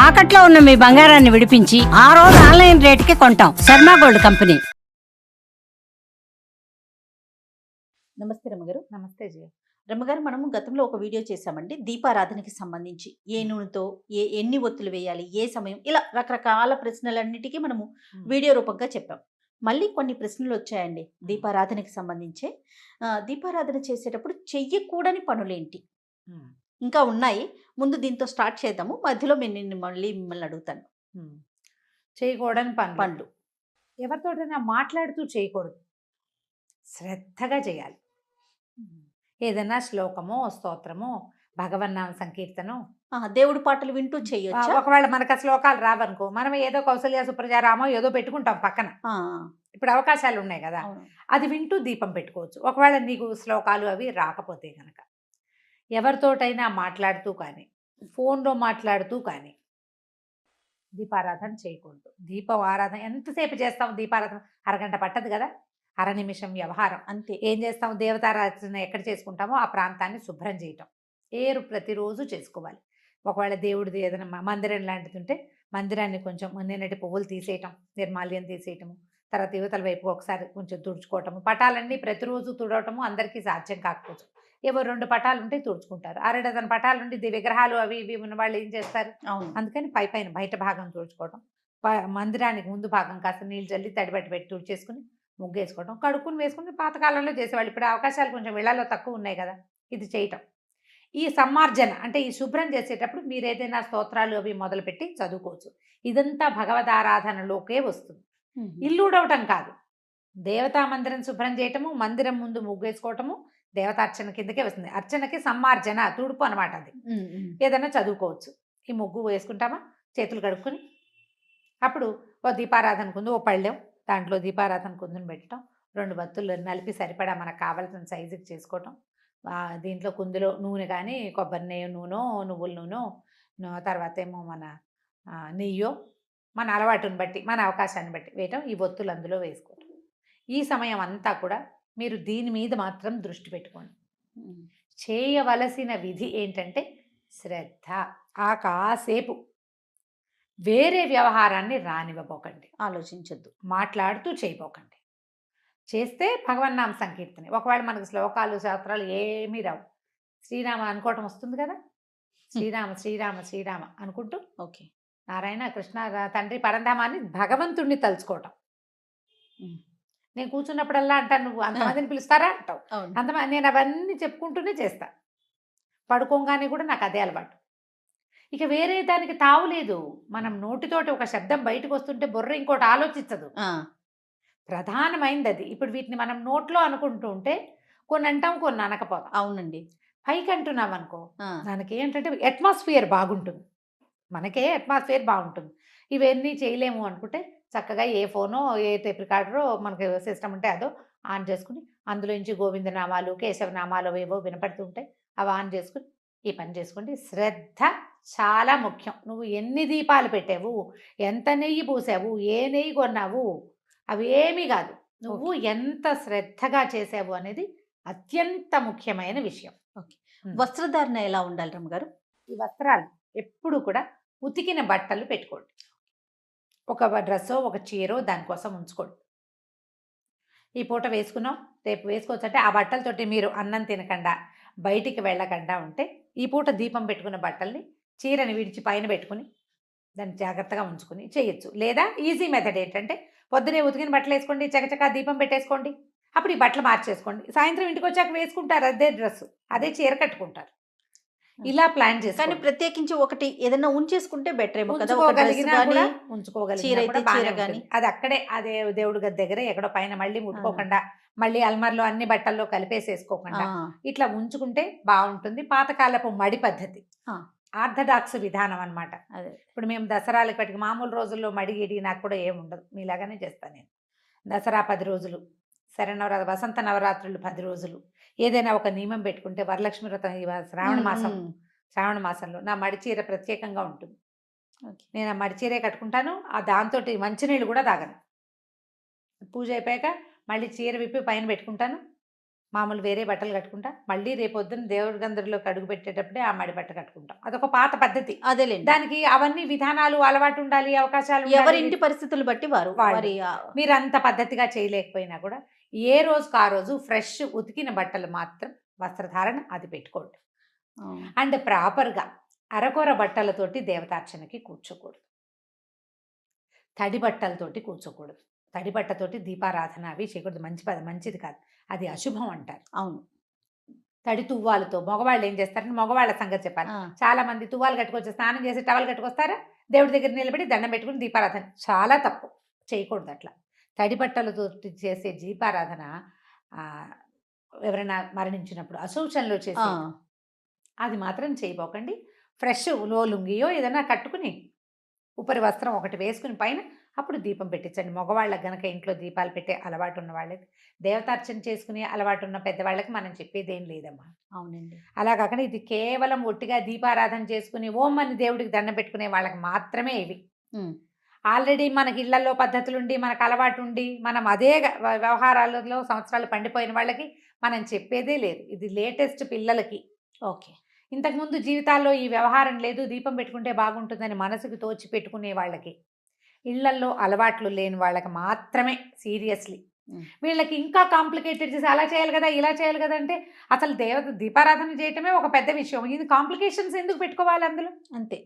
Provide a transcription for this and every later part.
తాకట్లో ఉన్న మీ బంగారాన్ని విడిపించి ఆ రోజు ఆన్లైన్ రేటుకి కొంటాం. Sharma gold company. నమస్తే రమ్మగారు. నమస్తే జయ. రమ్మగారు, మనము గతంలో ఒక వీడియో చేశామండి దీపారాధనకి సంబంధించి. ఏ నూనెతో ఎన్ని ఒత్తులు వేయాలి, ఏ సమయం, ఇలా రకరకాల ప్రశ్నలన్నిటికీ మనము వీడియో రూపంగా చెప్పాం. మళ్ళీ కొన్ని ప్రశ్నలు వచ్చాయండి దీపారాధనకి సంబంధించే. దీపారాధన చేసేటప్పుడు చెయ్యకూడని పనులేంటి ఇంకా ఉన్నాయి. ముందు దీంతో స్టార్ట్ చేద్దాము, మధ్యలో నేను మళ్ళీ మిమ్మల్ని అడుగుతాను. చేయకూడని పనులు పండ్లు ఎవరితోటైనా మాట్లాడుతూ చేయకూడదు, శ్రద్ధగా చేయాలి. ఏదైనా శ్లోకమో స్తోత్రమో భగవన్నామ సంకీర్తనం, దేవుడి పాటలు వింటూ చేయొచ్చు. ఒకవేళ మనకు ఆ శ్లోకాలు రావనుకో, మనం ఏదో కౌసల్య సుప్రజారామో ఏదో పెట్టుకుంటాం పక్కన. ఇప్పుడు అవకాశాలు ఉన్నాయి కదా, అది వింటూ దీపం పెట్టుకోవచ్చు. ఒకవేళ నీకు శ్లోకాలు అవి రాకపోతే కనుక ఎవరితోటైనా మాట్లాడుతూ కానీ ఫోన్లో మాట్లాడుతూ కానీ దీపారాధన చేయకూడదు. దీపం ఆరాధన ఎంతసేపు చేస్తాం? దీపారాధన అరగంట పట్టదు కదా, అర నిమిషం వ్యవహారం అంతే. ఏం చేస్తాం? దేవతారాధన ఎక్కడ చేసుకుంటామో ఆ ప్రాంతాన్ని శుభ్రం చేయటం ప్రతిరోజు చేసుకోవాలి. ఒకవేళ దేవుడిది ఏదైనా మందిరం లాంటిది ఉంటే మందిరాన్ని కొంచెం నిన్నటి పువ్వులు తీసేయటం, నిర్మాల్యం తీసేయటము, తర్వాత యువతల వైపు ఒకసారి కొంచెం తుడుచుకోవటము. పటాలన్నీ ప్రతిరోజు తుడవటము అందరికీ సాధ్యం కాకపోవచ్చు. ఏవో 2 పటాలు ఉంటే తుడుచుకుంటారు. 6 డజన్ పటాలు ఉంటే విగ్రహాలు అవి ఇవి ఉన్న వాళ్ళు ఏం చేస్తారు? అందుకని పైన బయట భాగం తుడుచుకోవటం, మందిరానికి ముందు భాగం కాస్త నీళ్ళు చల్లి తడిబట్టి పెట్టి తుడిచేసుకుని ముగ్గు వేసుకోవడం, కడుక్కుని వేసుకుని పాతకాలంలో చేసేవాళ్ళు. ఇప్పుడు అవకాశాలు కొంచెం వీళ్ళలో తక్కువ ఉన్నాయి కదా, ఇది చేయటం. ఈ సమ్మార్జన అంటే ఈ శుభ్రం చేసేటప్పుడు మీరు ఏదైనా స్తోత్రాలు అవి మొదలుపెట్టి చదువుకోవచ్చు. ఇదంతా భగవదారాధనలోకే వస్తుంది. ఇల్లు ఉడవటం కాదు, దేవతా మందిరం శుభ్రం చేయటము, మందిరం ముందు ముగ్గు వేసుకోవటము దేవతార్చన కిందకే వస్తుంది. అర్చనకి సమ్మార్జన, తుడుపు అనమాట. అది ఏదైనా చదువుకోవచ్చు. ఈ ముగ్గు వేసుకుంటామా, చేతులు కడుక్కుని అప్పుడు ఓ దీపారాధన కుందు, ఓ పళ్ళెం, దాంట్లో దీపారాధన కుందుని పెట్టడం, 2 బత్తులు నలిపి సరిపడా మనకు కావాల్సిన సైజుకి చేసుకోవటం. దీంట్లో కుందులో నూనె కానీ కొబ్బరి నూనె, నువ్వుల నూనె, తర్వాత ఏమో మన నెయ్యో, మన అలవాటుని బట్టి మన అవకాశాన్ని బట్టి వేయటం, ఈ ఒత్తులు అందులో వేసుకోవటం. ఈ సమయం అంతా కూడా మీరు దీని మీద మాత్రం దృష్టి పెట్టుకోండి. చేయవలసిన విధి ఏంటంటే శ్రద్ధ. కాసేపు వేరే వ్యవహారాన్ని రానివ్వబోకండి, ఆలోచించొద్దు, మాట్లాడుతూ చేయబోకండి. చేస్తే భగవన్నామ సంకీర్తన. ఒకవేళ మనకు శ్లోకాలు శాస్త్రాలు ఏమీ రావు, శ్రీరామ అనుకోవటం వస్తుంది కదా, శ్రీరామ శ్రీరామ శ్రీరామ అనుకుంటూ ఓకే నారాయణ కృష్ణ తండ్రి పరంధామాన్ని భగవంతుణ్ణి తలుచుకోవటం. నేను కూర్చున్నప్పుడల్లా అంటాను, నువ్వు అంతమందిని పిలుస్తారా అంటావు. అంతమంది నేను అవన్నీ చెప్పుకుంటూనే చేస్తా. పడుకోగానే కూడా నాకు అదే అలవాటు. ఇక వేరే దానికి తావులేదు. మనం నోటితోటి ఒక శబ్దం బయటకు వస్తుంటే బుర్ర ఇంకోటి ఆలోచించదు. ప్రధానమైంది అది. ఇప్పుడు వీటిని మనం నోట్లో అనుకుంటూ ఉంటే కొన్ని అంటాం, కొన్ని అనకపోతాం. అవునండి. పైకి అంటున్నాం అనుకో, దానికి ఏంటంటే అట్మాస్ఫియర్ బాగుంటుంది, మనకే అట్మాస్ఫియర్ బాగుంటుంది. ఇవన్నీ చేయలేము అనుకుంటే చక్కగా ఏ ఫోనో ఏ టేప్ రికార్డరో మనకి సిస్టమ్ ఉంటే అదో ఆన్ చేసుకుని అందులోంచి గోవిందనామాలు కేశవనామాలు ఏవో వినపడుతుంటాయి, అవి ఆన్ చేసుకుని ఈ పని చేసుకోండి. శ్రద్ధ చాలా ముఖ్యం. నువ్వు ఎన్ని దీపాలు పెట్టావు, ఎంత నెయ్యి పూసావు, ఏ నెయ్యి కొన్నావు, అవి ఏమీ కాదు, నువ్వు ఎంత శ్రద్ధగా చేసావు అనేది అత్యంత ముఖ్యమైన విషయం. వస్త్రధారణ ఎలా ఉండాలి రమ్మగారు? ఈ వస్త్రాలు ఎప్పుడు కూడా ఉతికిన బట్టలు పెట్టుకోండి. ఒక డ్రెస్సో ఒక చీరో దానికోసం ఉంచుకోండి. ఈ పూట వేసుకున్నాం, రేపు వేసుకోవచ్చు అంటే ఆ బట్టలతోటి మీరు అన్నం తినకుండా బయటికి వెళ్ళకుండా ఉంటే ఈ పూట దీపం పెట్టుకున్న బట్టల్ని చీరని విడిచి పైన పెట్టుకుని దాన్ని జాగ్రత్తగా ఉంచుకుని చేయొచ్చు. లేదా ఈజీ మెథడ్ ఏంటంటే పొద్దునే ఉతికిన బట్టలు వేసుకోండి, చకచకా దీపం పెట్టేసుకోండి, అప్పుడు ఈ బట్టలు మార్చేసుకోండి. సాయంత్రం ఇంటికి వచ్చాక వేసుకుంటారు అదే డ్రెస్సు, అదే చీర కట్టుకుంటారు. ఇలా ప్లాన్ చేసి కానీ ప్రత్యేకించి ఒకటి ఏదైనా ఉంచేసుకుంటే బెటర్ ఏమో కదా. ఉంచుకోగలిగిన అది అక్కడే అదే దేవుడి గది దగ్గర ఎక్కడో పైన మళ్ళీ ముట్టుకోకుండా, మళ్ళీ అల్మార్లో అన్ని బట్టల్లో కలిపేసేసుకోకుండా ఇట్లా ఉంచుకుంటే బాగుంటుంది. పాతకాలపు మడి పద్ధతి, ఆర్థడాక్స్ విధానం అనమాట. అదే ఇప్పుడు మేము దసరాలకు పట్టుకు మామూలు రోజుల్లో మడిగిడి నాకు కూడా ఏముండదు, మీలాగానే చేస్తాను నేను. దసరా 10 రోజులు, శరన్నవరాత్రి వసంత నవరాత్రులు 10 రోజులు, ఏదైనా ఒక నియమం పెట్టుకుంటే వరలక్ష్మి వ్రతం శ్రావణ మాసంలో నా మడిచీర ప్రత్యేకంగా ఉంటుంది. నేను ఆ మడిచీరే కట్టుకుంటాను. దాంతో మంచినీళ్ళు కూడా తాగను. పూజ అయిపోయాక మళ్ళీ చీర విప్పి పైన పెట్టుకుంటాను, మామూలు వేరే బట్టలు కట్టుకుంటా, మళ్ళీ రేపొద్దున దేవుడి గందరిలోకి అడుగు పెట్టేటప్పుడే ఆ మడి బట్ట కట్టుకుంటాం. అదొక పాత పద్ధతి. అదేలేండి. దానికి అవన్నీ విధానాలు, అలవాటు ఉండాలి, అవకాశాలు ఉండాలి. ఎవరి ఇంటి పరిస్థితులు బట్టి వారు వాళ్ళు. వారి మీరు అంత పద్ధతిగా చేయలేకపోయినా కూడా ఏ రోజుకు ఆ రోజు ఫ్రెష్ ఉతికిన బట్టలు మాత్రం వస్త్రధారణ అది పెట్టుకోండి. అండ్ ప్రాపర్గా అరకొర బట్టలతోటి దేవతార్చనకి కూర్చోకూడదు, తడి బట్టలతోటి కూర్చోకూడదు. తడి బట్టతోటి దీపారాధన అవి చేయకూడదు, మంచిది కాదు, అది అశుభం అంటారు. అవును. తడి తువ్వాలతో మగవాళ్ళు ఏం చేస్తారంటే, మగవాళ్ళ సంగతి చెప్పాలి. చాలా మంది తువ్వాలు కట్టుకొచ్చి స్నానం చేసి టవల్ కట్టుకొస్తారా, దేవుడి దగ్గర నిలబడి దండం పెట్టుకుని దీపారాధన. చాలా తప్పు, చేయకూడదు అట్లా. తడి బట్టలతో చేసే దీపారాధన ఎవరైనా మరణించినప్పుడు అశౌచంలో చేసే అది మాత్రం చేయబోకండి. ఫ్రెష్ లుంగియో ఏదైనా కట్టుకుని ఉపరి వస్త్రం ఒకటి వేసుకుని పైన అప్పుడు దీపం పెట్టించండి. మగవాళ్ళకి గనక ఇంట్లో దీపాలు పెట్టే అలవాటు ఉన్న వాళ్ళకి, దేవతార్చన చేసుకునే అలవాటు ఉన్న పెద్దవాళ్ళకి మనం చెప్పేది ఏం లేదమ్మా. అవునండి. అలా కాకుండా ఇది కేవలం ఒట్టిగా దీపారాధన చేసుకుని ఓం అని దేవుడికి దండం పెట్టుకునే వాళ్ళకి మాత్రమే ఇవి. ఆల్రెడీ మనకి ఇళ్లలో పద్ధతులుండి, మనకు అలవాటు ఉండి, మనం అదే వ్యవహారాలలో సంవత్సరాలు పండిపోయిన వాళ్ళకి మనం చెప్పేదే లేదు. ఇది లేటెస్ట్ పిల్లలకి. ఓకే. ఇంతకుముందు జీవితాల్లో ఈ వ్యవహారం లేదు, దీపం పెట్టుకుంటే బాగుంటుందని మనసుకు తోచి పెట్టుకునే వాళ్ళకి, ఇళ్లల్లో అలవాట్లు లేని వాళ్ళకి మాత్రమే సీరియస్లీ. వీళ్ళకి ఇంకా కాంప్లికేటెడ్ చేసి అలా చేయాలి కదా, ఇలా చేయాలి కదా అంటే అసలు దీపారాధన చేయటమే ఒక పెద్ద విషయం. ఇది కాంప్లికేషన్స్ ఎందుకు పెట్టుకోవాలి అందులో? అంతే,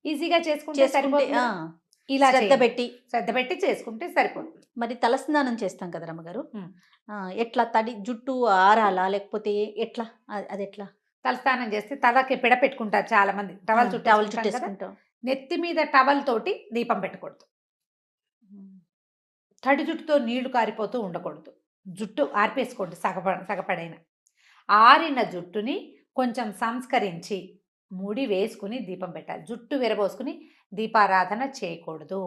ఈజీగా చేసుకుంటే సరిపోతుంది. ఇలా శ్రద్ధ పెట్టి చేసుకుంటే సరిపోతుంది. మరి తలస్నానం చేస్తాం కదా రమ్మగారు, ఎట్లా తడి జుట్టు ఆరాలా లేకపోతే ఎట్లా? అది ఎట్లా? తలస్నానం చేస్తే తలకి పిడ పెట్టుకుంటారు చాలా మంది, టవల్ చుట్టేసుకుంటాం. నెత్తి మీద టవల్ తోటి దీపం పెట్టకూడదు. తడి జుట్టుతో నీళ్లు కారిపోతూ ఉండకూడదు. జుట్టు ఆర్పేసుకోండి సగపడైన. ఆరిన జుట్టుని కొంచెం సంస్కరించి ముడి వేసుకుని దీపం పెట్టాలి. జుట్టు విరబోసుకుని దీపారాధన చేయకూడదు.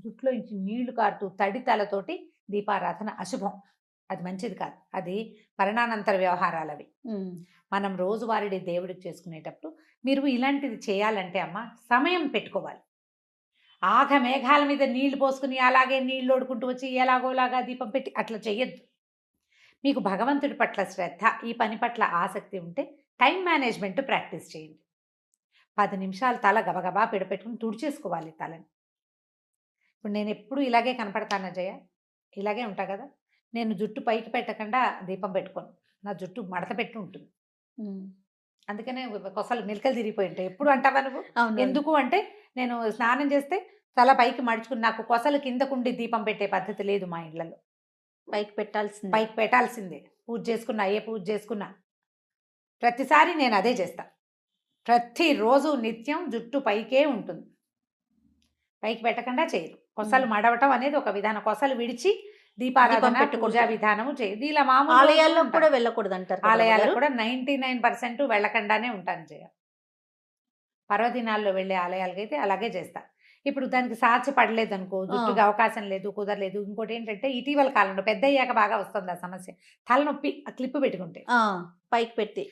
జుట్టులో నుంచి నీళ్లు కారుతూ తడి తలతోటి దీపారాధన అశుభం, అది మంచిది కాదు. అది మరణానంతర వ్యవహారాలు అవి. మనం రోజువారీ దేవుడికి చేసుకునేటప్పుడు మీరు ఇలాంటిది చేయాలంటే అమ్మ సమయం పెట్టుకోవాలి. ఆగ మేఘాల మీద నీళ్లు పోసుకుని అలాగే నీళ్ళు ఓడుకుంటూ వచ్చి ఎలాగోలాగా దీపం పెట్టి అట్లా చెయ్యొద్దు. మీకు భగవంతుడి పట్ల శ్రద్ధ, ఈ పని పట్ల ఆసక్తి ఉంటే టైం మేనేజ్మెంట్ ప్రాక్టీస్ చేయండి. 10 నిమిషాలు తల గబగబా పెట్టుకుని తుడిచేసుకోవాలి తలని. ఇప్పుడు నేను ఎప్పుడు ఇలాగే కనపడతానా జయ? ఇలాగే ఉంటా కదా. నేను జుట్టు పైకి పెట్టకుండా దీపం పెట్టుకోను, నా జుట్టు మడత పెట్టి ఉంటుంది. అందుకనే కొసలు మెలికలు తిరిగిపోయి ఉంటాయి. ఎప్పుడు అంటావా నువ్వు? ఎందుకు అంటే నేను స్నానం చేస్తే తల పైకి మడుచుకుని, నాకు కొసలు కిందకుండి దీపం పెట్టే పద్ధతి లేదు మా ఇళ్లలో. పైకి పెట్టాల్సిందే. పూజ చేసుకున్నా, ఏ పూజ చేసుకున్నా ప్రతిసారి నేను అదే చేస్తా. ప్రతిరోజు నిత్యం జుట్టు పైకే ఉంటుంది, పైకి పెట్టకుండా చేయరు. కొసలు మడవటం అనేది ఒక విధానం. కొసలు విడిచి దీపారాధన పూజా విధానము చేయదు. ఇలా మామూలు ఆలయాల్లో కూడా వెళ్ళకూడదు అంటారు. ఆలయాల్లో కూడా 99% వెళ్ళకుండానే ఉంటాను జయ. పర్వదినాల్లో వెళ్ళే ఆలయాలకైతే అలాగే చేస్తా. ఇప్పుడు దానికి సాధ్య పడలేదు అనుకో, జుట్టుకి అవకాశం లేదు, కుదరలేదు. ఇంకోటి ఏంటంటే ఇటీవల కాలంలో పెద్ద అయ్యాక బాగా వస్తుంది ఆ సమస్య, తలనొప్పి. ఆ క్లిప్ పెట్టుకుంటే పైకి పెట్టి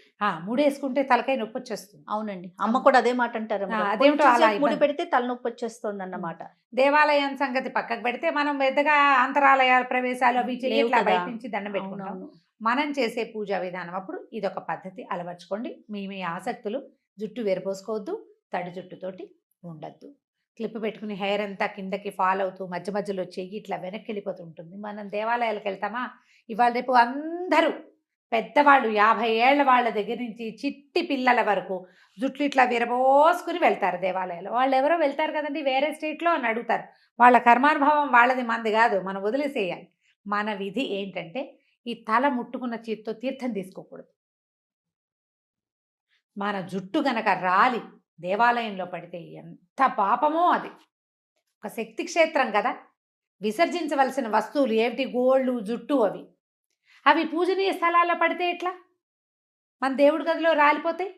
ముడేసుకుంటే తలకాయ నొప్పి వచ్చేస్తుంది. అవునండి, అమ్మ కూడా అదే మాట అంటారు. అదేమిటో అలా ముడి పెడితే తలనొప్పి వచ్చేస్తుంది అన్నమాట. దేవాలయం సంగతి పక్కకు పెడితే మనం పెద్దగా అంతరాలయాల ప్రవేశాలు అవి చేయట్లా, బయట నుంచి దండం పెట్టుకుంటాం. మనం చేసే పూజా విధానం అప్పుడు ఇదొక పద్ధతి అలవర్చుకోండి. మీ ఆసక్తులు జుట్టు విరపోసుకోవద్దు, తడి జుట్టుతోటి ఉండద్దు. క్లిప్ పెట్టుకుని హెయిర్ అంతా కిందకి ఫాల్ అవుతూ మధ్య మధ్యలో చెయ్యి ఇట్లా వెనక్కి వెళ్ళిపోతూ ఉంటుంది. మనం దేవాలయాలకు వెళ్తామా, ఇవాళ రేపు అందరూ పెద్దవాళ్ళు 50 ఏళ్ల వాళ్ళ దగ్గర నుంచి చిట్టి పిల్లల వరకు జుట్లు ఇట్లా విరబోసుకుని వెళ్తారు దేవాలయాలు. వాళ్ళు ఎవరో వెళ్తారు కదండి వేరే స్టేట్లో అని అడుగుతారు. వాళ్ళ కర్మానుభవం వాళ్ళది, మంది కాదు. మనం వదిలేసేయాలి. మన విధి ఏంటంటే ఈ తల ముట్టుకున్న చేతితో తీర్థం తీసుకోకూడదు. మన జుట్టు గనక రాలి దేవాలయంలో పడితే ఎంత పాపమో. అది ఒక శక్తి క్షేత్రం కదా. విసర్జించవలసిన వస్తువులు ఏమిటి? గోళ్ళు, జుట్టు. అవి పూజనీయ స్థలాల్లో పడితే ఎట్లా? మన దేవుడి గదిలో రాలిపోతాయి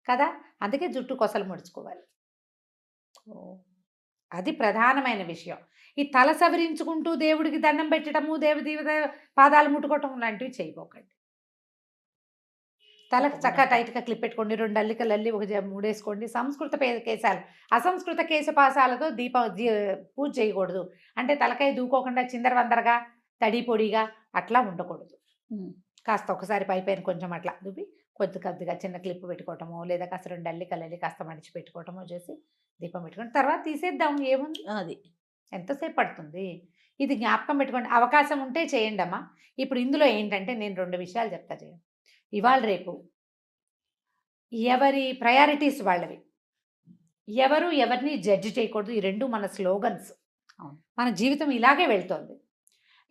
కదా. అందుకే జుట్టు కొసలు ముడుచుకోవాలి. అది ప్రధానమైన విషయం. ఈ తల సవరించుకుంటూ దేవుడికి దండం పెట్టడము, దేవుడి పాదాలు ముట్టుకోవటం లాంటివి చేయబోకండి. తలకు చక్కగా టైట్గా క్లిప్ పెట్టుకోండి. 2 అల్లికలు అల్లి ఒక మూడేసుకోండి. సంస్కృత కేశాలు, అసంస్కృత కేశపాసాలతో పూజ చేయకూడదు. అంటే తలకాయ దూకోకుండా చిందరవందరగా తడి పొడిగా అట్లా ఉండకూడదు. ఉమ్. కాస్త ఒకసారి పైపైన కొంచెం అట్లా దువ్వి కొద్దిగా చిన్న క్లిప్ పెట్టుకోవటమో లేదా కాస్త 2 అల్లికలు కాస్త మడిచి పెట్టుకోవటమో చేసి దీపం పెట్టుకోండి. తర్వాత తీసేద్దాం, ఏముంది, అది ఎంతసేపు పడుతుంది. ఇది జ్ఞాపకం పెట్టుకోండి. అవకాశం ఉంటే చేయండి అమ్మా. ఇప్పుడు ఇందులో ఏంటంటే నేను 2 విషయాలు చెప్తా చేయండి. ఇవాళ రేపు ఎవరి ప్రయారిటీస్ వాళ్ళవి, ఎవరు ఎవరిని జడ్జి చేయకూడదు. ఈ 2 మన స్లోగన్స్. మన జీవితం ఇలాగే వెళ్తోంది.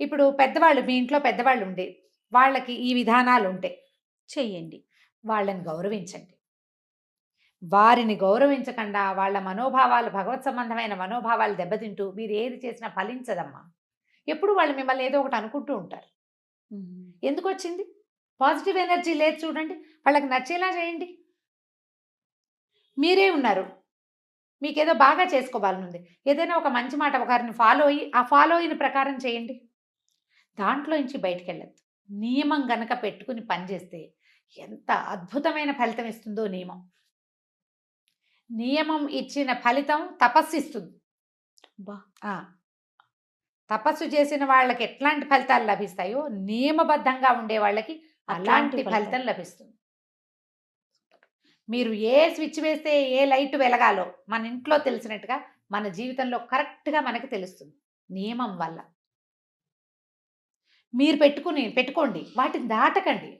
ఇప్పుడు పెద్దవాళ్ళు, మీ ఇంట్లో పెద్దవాళ్ళు ఉండి వాళ్ళకి ఈ విధానాలు ఉంటే చెయ్యండి. వాళ్ళని గౌరవించండి. వారిని గౌరవించకుండా వాళ్ళ మనోభావాలు, భగవత్ సంబంధమైన మనోభావాలు దెబ్బతింటూ మీరు ఏది చేసినా ఫలించదమ్మా. ఎప్పుడు వాళ్ళు మిమ్మల్ని ఏదో ఒకటి అనుకుంటూ ఉంటారు. ఎందుకు వచ్చింది? పాజిటివ్ ఎనర్జీ లేదు చూడండి. వాళ్ళకి నచ్చేలా చేయండి. మీరే ఉన్నారు, మీకేదో బాగా చేసుకోవాలనుంది, ఏదైనా ఒక మంచి మాట ఒకరిని ఫాలో అయ్యి ఆ ఫాలో అయిన ప్రకారం చేయండి. దాంట్లో నుంచి బయటికి వెళ్ళద్దు. నియమం గనక పెట్టుకుని పనిచేస్తే ఎంత అద్భుతమైన ఫలితం ఇస్తుందో నియమం. నియమం ఇచ్చిన ఫలితం తపస్సు ఇస్తుంది. తపస్సు చేసిన వాళ్ళకి ఎట్లాంటి ఫలితాలు లభిస్తాయో నియమబద్ధంగా ఉండే వాళ్ళకి అలాంటి ఫలితం లభిస్తుంది. మీరు ఏ స్విచ్ వేస్తే ఏ లైట్ వెలగాలో మన ఇంట్లో తెలిసినట్టుగా మన జీవితంలో కరెక్ట్గా మనకు తెలుస్తుంది నియమం వల్ల. మీరు పెట్టుకోండి, వాటిని దాటకండి.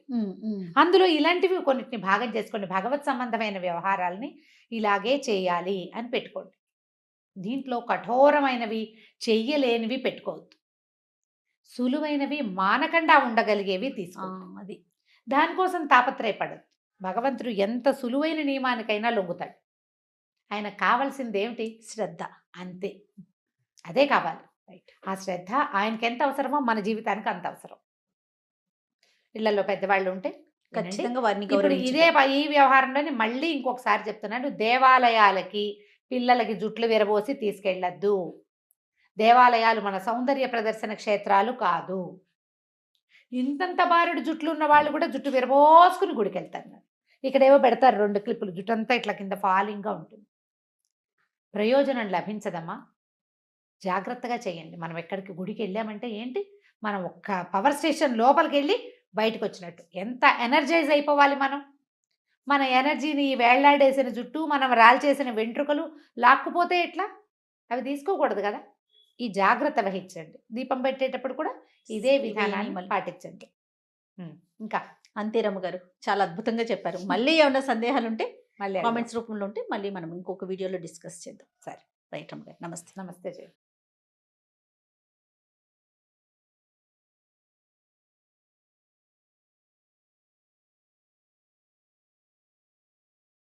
అందులో ఇలాంటివి కొన్నిటిని భాగం చేసుకోండి. భగవత్ సంబంధమైన వ్యవహారాలని ఇలాగే చేయాలి అని పెట్టుకోండి. దీంట్లో కఠోరమైనవి చెయ్యలేనివి పెట్టుకోవద్దు. సులువైనవి మానకుండా ఉండగలిగేవి తీసుకోండి. అది దానికోసం తాపత్రయపడదు. భగవంతుడు ఎంత సులువైన నియమానికైనా లొంగుతాడు. ఆయన కావాల్సింది ఏమిటి? శ్రద్ధ, అంతే. అదే కావాలి. ఆ శ్రద్ధ ఆయనకి ఎంత అవసరమో మన జీవితానికి అంత అవసరం. ఇళ్లలో పెద్దవాళ్ళు ఉంటే ఖచ్చితంగా వారిని ఇప్పుడు ఈ వ్యవహారంలోనే మళ్ళీ ఇంకొకసారి చెప్తున్నాను, దేవాలయాలకి పిల్లలకి జుట్లు విరబోసి తీసుకెళ్ళద్దు. దేవాలయాలు మన సౌందర్య ప్రదర్శన క్షేత్రాలు కాదు. ఇంతంత బారుడు జుట్లు ఉన్న వాళ్ళు కూడా జుట్టు విరబోసుకుని గుడికి వెళ్తారు. ఇక్కడేవో పెడతారు 2 క్లిప్పులు, జుట్టు అంతా ఇట్లా కింద ఫాలింగ్గా ఉంటుంది. ప్రయోజనం లభించదమ్మా. జాగ్రత్తగా చేయండి. మనం ఎక్కడికి గుడికి వెళ్ళామంటే ఏంటి, మనం ఒక్క పవర్ స్టేషన్ లోపలికి వెళ్ళి బయటకు వచ్చినట్టు. ఎంత ఎనర్జైజ్ అయిపోవాలి మనం. మన ఎనర్జీని వేళ్లాడేసిన జుట్టు, మనం రాల్చేసిన వెంట్రుకలు లాక్కుపోతే ఎట్లా? అవి తీసుకోకూడదు కదా. ఈ జాగ్రత్త వహించండి. దీపం పెట్టేటప్పుడు కూడా ఇదే విధానాన్ని పాటించండి. ఇంకా అంతే రమ్మ గారు, చాలా అద్భుతంగా చెప్పారు. మళ్ళీ ఏమైనా సందేహాలు ఉంటే మళ్ళీ కామెంట్స్ రూపంలో ఉంటే మళ్ళీ మనం ఇంకొక వీడియోలో డిస్కస్ చేద్దాం. సరే, రైట్ రమ్మ గారు, నమస్తే. నమస్తే.